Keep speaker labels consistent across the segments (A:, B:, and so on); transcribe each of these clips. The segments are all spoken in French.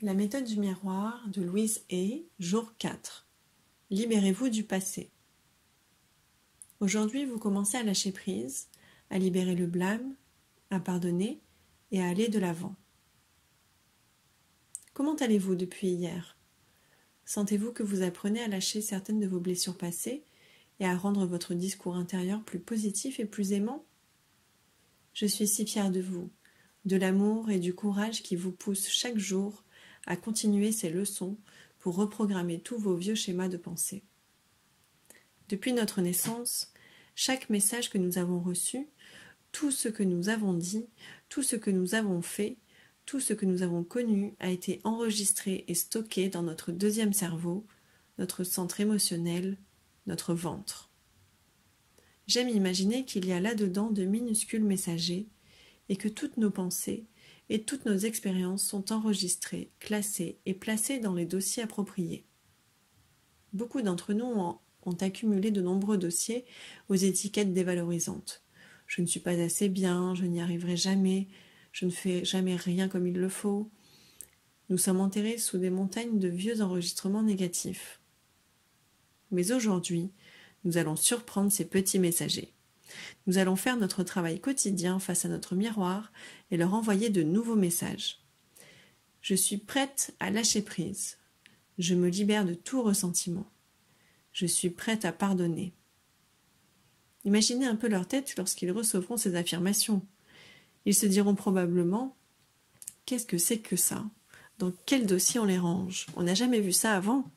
A: La méthode du miroir de Louise Hay, jour 4. Libérez-vous du passé. Aujourd'hui, vous commencez à lâcher prise, à libérer le blâme, à pardonner et à aller de l'avant. Comment allez-vous depuis hier? Sentez-vous que vous apprenez à lâcher certaines de vos blessures passées et à rendre votre discours intérieur plus positif et plus aimant? Je suis si fière de vous, de l'amour et du courage qui vous poussent chaque jour à continuer ces leçons pour reprogrammer tous vos vieux schémas de pensée. Depuis notre naissance, chaque message que nous avons reçu, tout ce que nous avons dit, tout ce que nous avons fait, tout ce que nous avons connu a été enregistré et stocké dans notre deuxième cerveau, notre centre émotionnel, notre ventre. J'aime imaginer qu'il y a là-dedans de minuscules messagers et que toutes nos pensées et toutes nos expériences sont enregistrées, classées et placées dans les dossiers appropriés. Beaucoup d'entre nous ont accumulé de nombreux dossiers aux étiquettes dévalorisantes. Je ne suis pas assez bien, je n'y arriverai jamais, je ne fais jamais rien comme il le faut. Nous sommes enterrés sous des montagnes de vieux enregistrements négatifs. Mais aujourd'hui, nous allons surprendre ces petits messagers. Nous allons faire notre travail quotidien face à notre miroir et leur envoyer de nouveaux messages. Je suis prête à lâcher prise. Je me libère de tout ressentiment. Je suis prête à pardonner. Imaginez un peu leur tête lorsqu'ils recevront ces affirmations. Ils se diront probablement « Qu'est-ce que c'est que ça? Dans quel dossier on les range? On n'a jamais vu ça avant ?»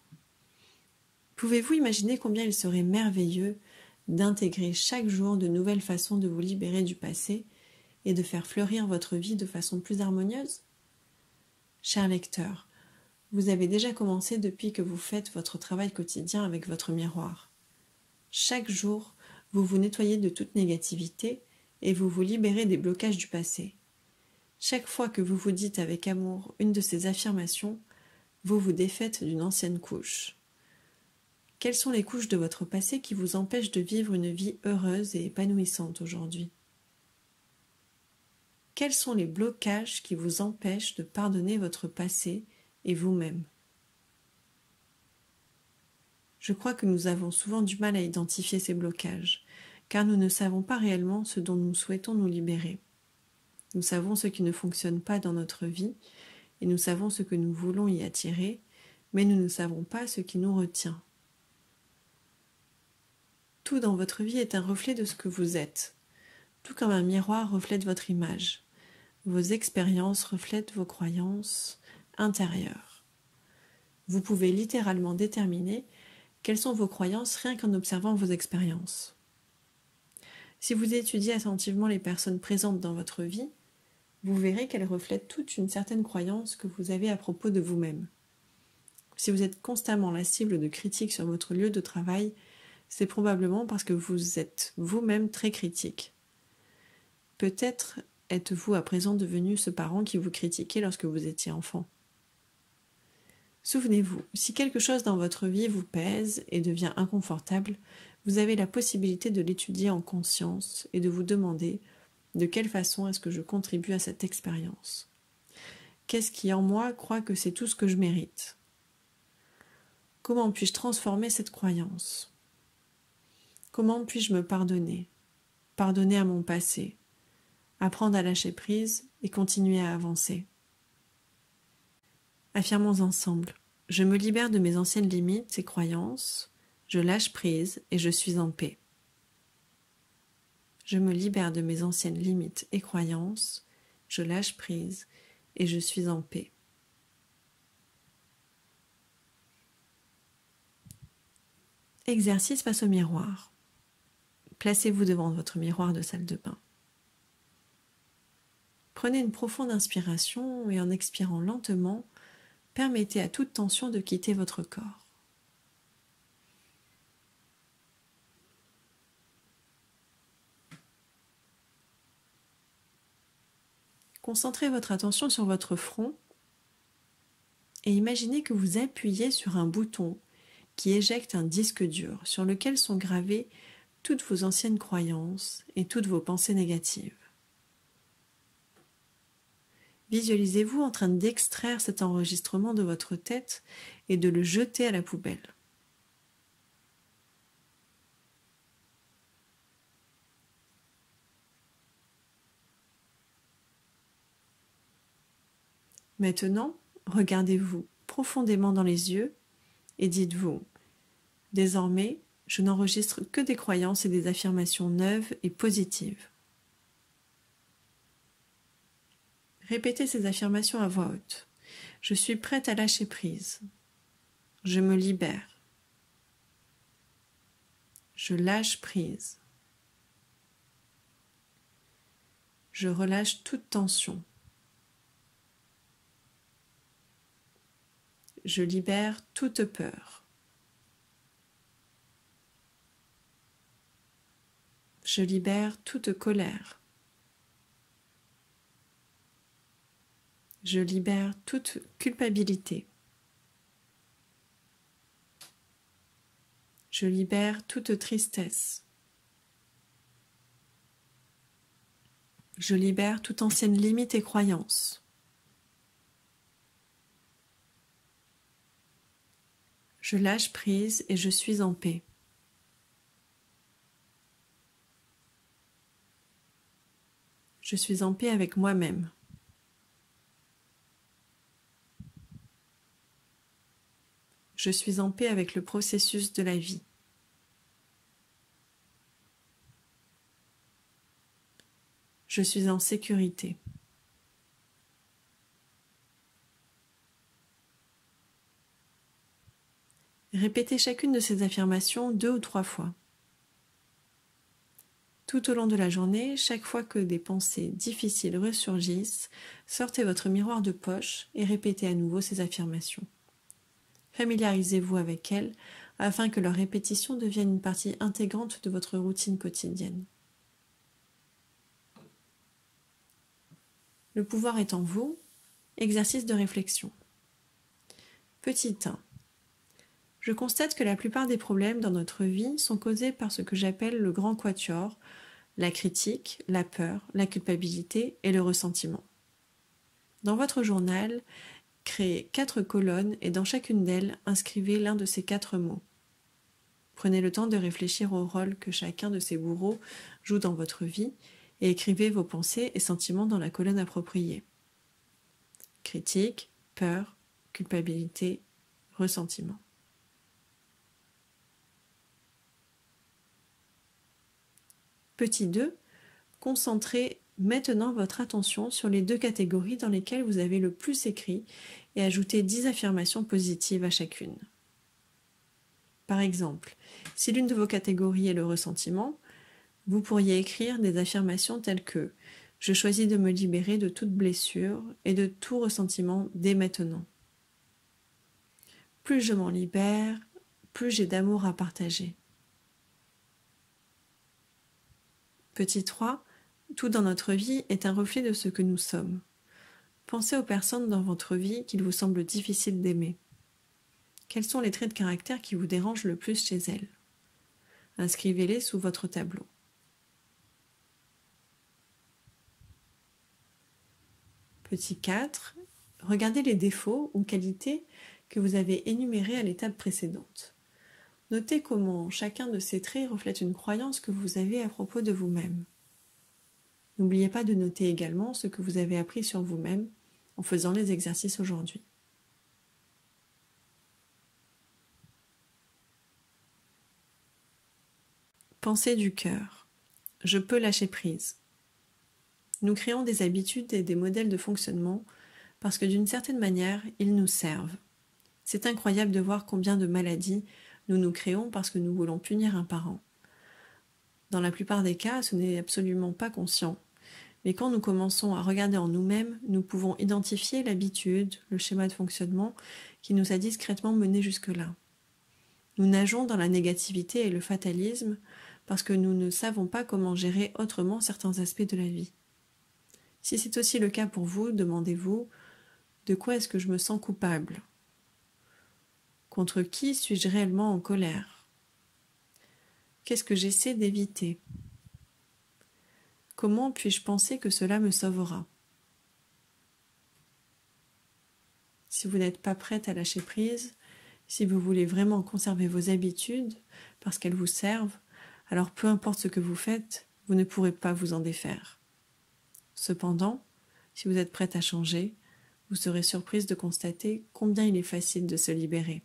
A: Pouvez-vous imaginer combien il serait merveilleux d'intégrer chaque jour de nouvelles façons de vous libérer du passé et de faire fleurir votre vie de façon plus harmonieuse? Cher lecteur, vous avez déjà commencé depuis que vous faites votre travail quotidien avec votre miroir. Chaque jour, vous vous nettoyez de toute négativité et vous vous libérez des blocages du passé. Chaque fois que vous vous dites avec amour une de ces affirmations, vous vous défaites d'une ancienne couche. Quelles sont les couches de votre passé qui vous empêchent de vivre une vie heureuse et épanouissante aujourd'hui? Quels sont les blocages qui vous empêchent de pardonner votre passé et vous-même? Je crois que nous avons souvent du mal à identifier ces blocages, car nous ne savons pas réellement ce dont nous souhaitons nous libérer. Nous savons ce qui ne fonctionne pas dans notre vie, et nous savons ce que nous voulons y attirer, mais nous ne savons pas ce qui nous retient. Tout dans votre vie est un reflet de ce que vous êtes, tout comme un miroir reflète votre image. Vos expériences reflètent vos croyances intérieures. Vous pouvez littéralement déterminer quelles sont vos croyances rien qu'en observant vos expériences. Si vous étudiez attentivement les personnes présentes dans votre vie, vous verrez qu'elles reflètent toute une certaine croyance que vous avez à propos de vous-même. Si vous êtes constamment la cible de critiques sur votre lieu de travail, c'est probablement parce que vous êtes vous-même très critique. Peut-être êtes-vous à présent devenu ce parent qui vous critiquait lorsque vous étiez enfant. Souvenez-vous, si quelque chose dans votre vie vous pèse et devient inconfortable, vous avez la possibilité de l'étudier en conscience et de vous demander de quelle façon est-ce que je contribue à cette expérience. Qu'est-ce qui en moi croit que c'est tout ce que je mérite? Comment puis-je transformer cette croyance? Comment puis-je me pardonner? Pardonner à mon passé, apprendre à lâcher prise et continuer à avancer. Affirmons ensemble. Je me libère de mes anciennes limites et croyances, je lâche prise et je suis en paix. Je me libère de mes anciennes limites et croyances, je lâche prise et je suis en paix. Exercice face au miroir. Placez-vous devant votre miroir de salle de bain. Prenez une profonde inspiration et en expirant lentement, permettez à toute tension de quitter votre corps. Concentrez votre attention sur votre front et imaginez que vous appuyez sur un bouton qui éjecte un disque dur sur lequel sont gravées toutes vos anciennes croyances et toutes vos pensées négatives. Visualisez-vous en train d'extraire cet enregistrement de votre tête et de le jeter à la poubelle. Maintenant, regardez-vous profondément dans les yeux et dites-vous « Désormais, je n'enregistre que des croyances et des affirmations neuves et positives. » Répétez ces affirmations à voix haute. Je suis prête à lâcher prise. Je me libère. Je lâche prise. Je relâche toute tension. Je libère toute peur. Je libère toute colère. Je libère toute culpabilité. Je libère toute tristesse. Je libère toute ancienne limite et croyance. Je lâche prise et je suis en paix. Je suis en paix avec moi-même. Je suis en paix avec le processus de la vie. Je suis en sécurité. Répétez chacune de ces affirmations 2 ou 3 fois. Tout au long de la journée, chaque fois que des pensées difficiles ressurgissent, sortez votre miroir de poche et répétez à nouveau ces affirmations. Familiarisez-vous avec elles afin que leur répétition devienne une partie intégrante de votre routine quotidienne. Le pouvoir est en vous. Exercice de réflexion. Petit 1. Je constate que la plupart des problèmes dans notre vie sont causés par ce que j'appelle le grand quatuor, la critique, la peur, la culpabilité et le ressentiment. Dans votre journal, créez 4 colonnes et dans chacune d'elles, inscrivez l'un de ces 4 mots. Prenez le temps de réfléchir au rôle que chacun de ces bourreaux joue dans votre vie et écrivez vos pensées et sentiments dans la colonne appropriée. Critique, peur, culpabilité, ressentiment. Petit 2, concentrez maintenant votre attention sur les 2 catégories dans lesquelles vous avez le plus écrit et ajoutez 10 affirmations positives à chacune. Par exemple, si l'une de vos catégories est le ressentiment, vous pourriez écrire des affirmations telles que « Je choisis de me libérer de toute blessure et de tout ressentiment dès maintenant. Plus je m'en libère, plus j'ai d'amour à partager. » Petit 3, tout dans notre vie est un reflet de ce que nous sommes. Pensez aux personnes dans votre vie qu'il vous semble difficile d'aimer. Quels sont les traits de caractère qui vous dérangent le plus chez elles? Inscrivez-les sous votre tableau. Petit 4, regardez les défauts ou qualités que vous avez énumérés à l'étape précédente. Notez comment chacun de ces traits reflète une croyance que vous avez à propos de vous-même. N'oubliez pas de noter également ce que vous avez appris sur vous-même en faisant les exercices aujourd'hui. Pensée du cœur. Je peux lâcher prise. Nous créons des habitudes et des modèles de fonctionnement parce que d'une certaine manière, ils nous servent. C'est incroyable de voir combien de maladies nous nous créons parce que nous voulons punir un parent. Dans la plupart des cas, ce n'est absolument pas conscient. Mais quand nous commençons à regarder en nous-mêmes, nous pouvons identifier l'habitude, le schéma de fonctionnement qui nous a discrètement menés jusque-là. Nous nageons dans la négativité et le fatalisme parce que nous ne savons pas comment gérer autrement certains aspects de la vie. Si c'est aussi le cas pour vous, demandez-vous « De quoi est-ce que je me sens coupable ? Contre qui suis-je réellement en colère ? Qu'est-ce que j'essaie d'éviter ? Comment puis-je penser que cela me sauvera ? si vous n'êtes pas prête à lâcher prise, si vous voulez vraiment conserver vos habitudes parce qu'elles vous servent, alors peu importe ce que vous faites, vous ne pourrez pas vous en défaire. Cependant, si vous êtes prête à changer, vous serez surprise de constater combien il est facile de se libérer.